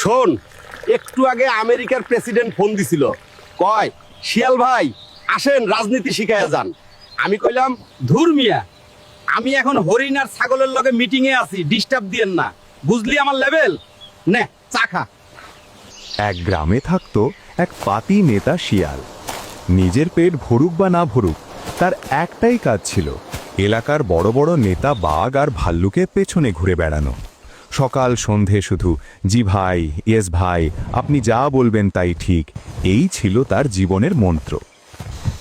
শোন, একটু আগে আমেরিকার প্রেসিডেন্ট ফোন দিছিল, কয় শিয়াল ভাই আসেন রাজনীতি শিখাইয়া যান। আমি কইলাম ধুর মিয়া, আমি এখন হরিণ আর ছাগলের লগে মিটিং এ আছি, ডিস্টার্ব দিয়েন না, বুঝলি আমার লেভেল। নে চা খা। এক গ্রামে থাকত এক পাতি নেতা শিয়াল। নিজের পেট ভরুক বা না ভরুক, তার একটাই কাজ ছিল এলাকার বড় বড় নেতা বাঘ আর ভাল্লুকের পেছনে ঘুরে বেড়ানো। সকাল সন্ধে শুধু জি ভাই, ইয়েস ভাই, আপনি যা বলবেন তাই ঠিক, এই ছিল তার জীবনের মন্ত্র।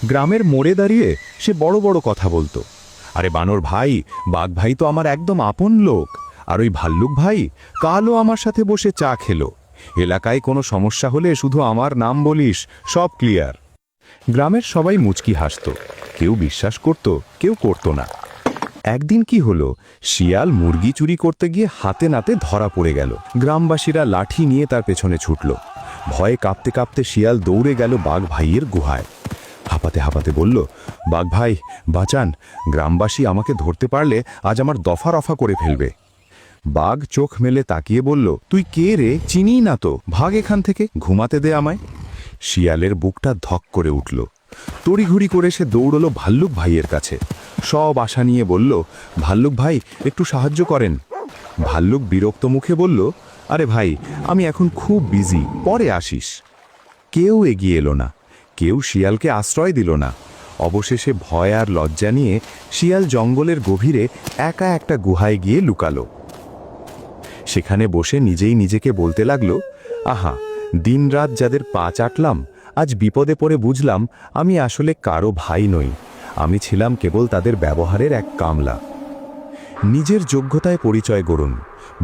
গ্রামের মোড়ে দাঁড়িয়ে সে বড় বড় কথা বলতো। আরে বানর ভাই, বাঘ ভাই তো আমার একদম আপন লোক, আর ওই ভাল্লুক ভাই কালও আমার সাথে বসে চা খেলো। এলাকায় কোনো সমস্যা হলে শুধু আমার নাম বলিস, সব ক্লিয়ার। গ্রামের সবাই মুচকি হাসত, কেউ বিশ্বাস করত, কেউ করত না। একদিন কি হলো, শিয়াল মুরগি চুরি করতে গিয়ে হাতে নাতে ধরা পড়ে গেল। গ্রামবাসীরা লাঠি নিয়ে তার পেছনে ছুটল। ভয়ে কাঁপতে কাঁপতে শিয়াল দৌড়ে গেল বাঘ ভাইয়ের গুহায়। হাঁপাতে হাঁপাতে বলল, বাঘ ভাই বাঁচান, গ্রামবাসী আমাকে ধরতে পারলে আজ আমার দফা রফা করে ফেলবে। বাঘ চোখ মেলে তাকিয়ে বলল, তুই কে রে, চিনি না তো, ভাগ এখান থেকে, ঘুমাতে দে আমায়। শিয়ালের বুকটা ধক করে উঠল। তড়িঘড়ি করে সে দৌড়ল ভাল্লুক ভাইয়ের কাছে। সব আশা নিয়ে বলল, ভাল্লুক ভাই একটু সাহায্য করেন। ভাল্লুক বিরক্ত মুখে বলল, আরে ভাই আমি এখন খুব বিজি, পরে আসিস। কেউ এগিয়ে এলো না, কেউ শিয়ালকে আশ্রয় দিল না। অবশেষে ভয় আর লজ্জা নিয়ে শিয়াল জঙ্গলের গভীরে একা একটা গুহায় গিয়ে লুকালো। সেখানে বসে নিজেই নিজেকে বলতে লাগলো, আহা, দিনরাত যাদের পা চাটলাম, আজ বিপদে পড়ে বুঝলাম আমি আসলে কারো ভাই নই, আমি ছিলাম কেবল তাদের ব্যবহারের এক কামলা। নিজের যোগ্যতায় পরিচয় গড়ুন।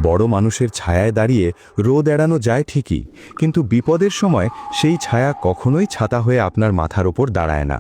বড় মানুষের ছায়ায় দাঁড়িয়ে রোদ এড়ানো যায় ঠিকই, কিন্তু বিপদের সময় সেই ছায়া কখনোই ছাতা হয়ে আপনার মাথার ওপর দাঁড়ায় না।